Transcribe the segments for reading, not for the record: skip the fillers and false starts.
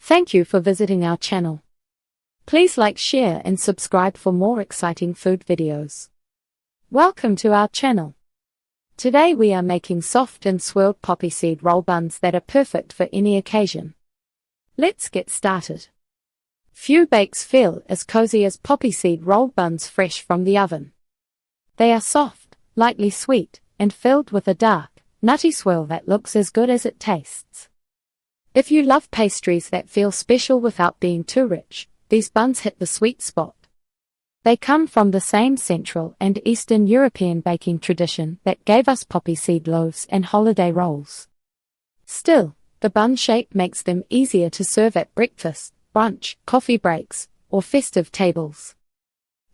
Thank you for visiting our channel. Please like, share and subscribe for more exciting food videos. Welcome to our channel. Today we are making soft and swirled poppy seed roll buns that are perfect for any occasion. Let's get started. Few bakes feel as cozy as poppy seed roll buns fresh from the oven. They are soft, lightly sweet, and filled with a dark, nutty swirl that looks as good as it tastes. If you love pastries that feel special without being too rich, these buns hit the sweet spot. They come from the same Central and Eastern European baking tradition that gave us poppy seed loaves and holiday rolls. Still, the bun shape makes them easier to serve at breakfast, brunch, coffee breaks, or festive tables.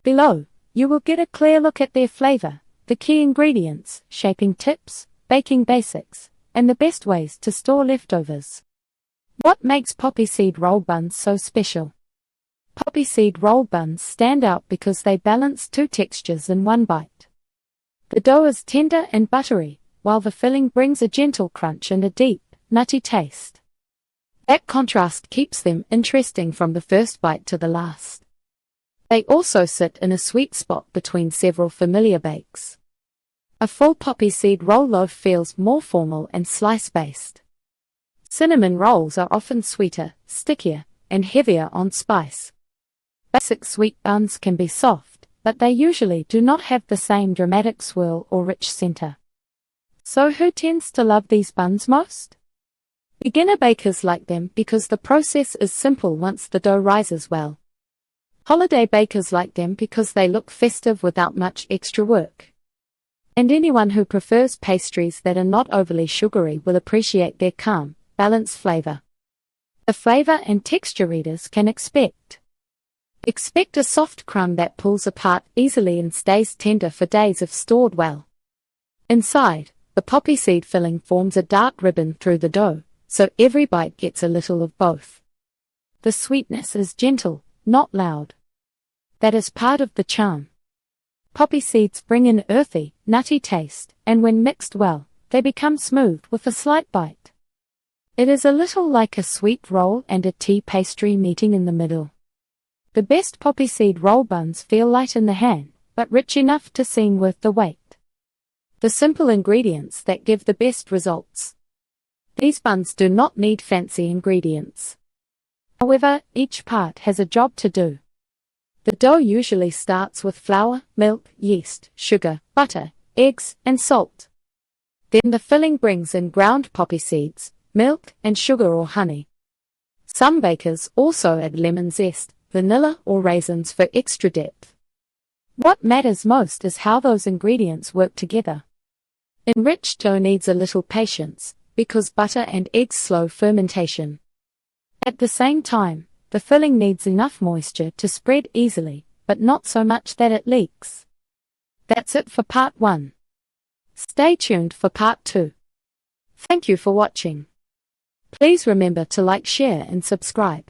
Below, you will get a clear look at their flavor, the key ingredients, shaping tips, baking basics, and the best ways to store leftovers. What makes poppy seed roll buns so special? Poppy seed roll buns stand out because they balance two textures in one bite. The dough is tender and buttery, while the filling brings a gentle crunch and a deep, nutty taste. That contrast keeps them interesting from the first bite to the last. They also sit in a sweet spot between several familiar bakes. A full poppy seed roll loaf feels more formal and slice-based. Cinnamon rolls are often sweeter, stickier, and heavier on spice. Basic sweet buns can be soft, but they usually do not have the same dramatic swirl or rich center. So who tends to love these buns most? Beginner bakers like them because the process is simple once the dough rises well. Holiday bakers like them because they look festive without much extra work. And anyone who prefers pastries that are not overly sugary will appreciate their calm, balanced flavor. The flavor and texture readers can expect. Expect a soft crumb that pulls apart easily and stays tender for days if stored well. Inside, the poppy seed filling forms a dark ribbon through the dough, so every bite gets a little of both. The sweetness is gentle, not loud. That is part of the charm. Poppy seeds bring an earthy, nutty taste, and when mixed well, they become smooth with a slight bite. It is a little like a sweet roll and a tea pastry meeting in the middle. The best poppy seed roll buns feel light in the hand, but rich enough to seem worth the wait. The simple ingredients that give the best results. These buns do not need fancy ingredients. However, each part has a job to do. The dough usually starts with flour, milk, yeast, sugar, butter, eggs, and salt. Then the filling brings in ground poppy seeds, milk, and sugar or honey. Some bakers also add lemon zest, vanilla or raisins for extra depth. What matters most is how those ingredients work together. Enriched dough needs a little patience, because butter and eggs slow fermentation. At the same time, the filling needs enough moisture to spread easily, but not so much that it leaks. That's it for part 1. Stay tuned for part 2. Thank you for watching. Please remember to like, share and subscribe.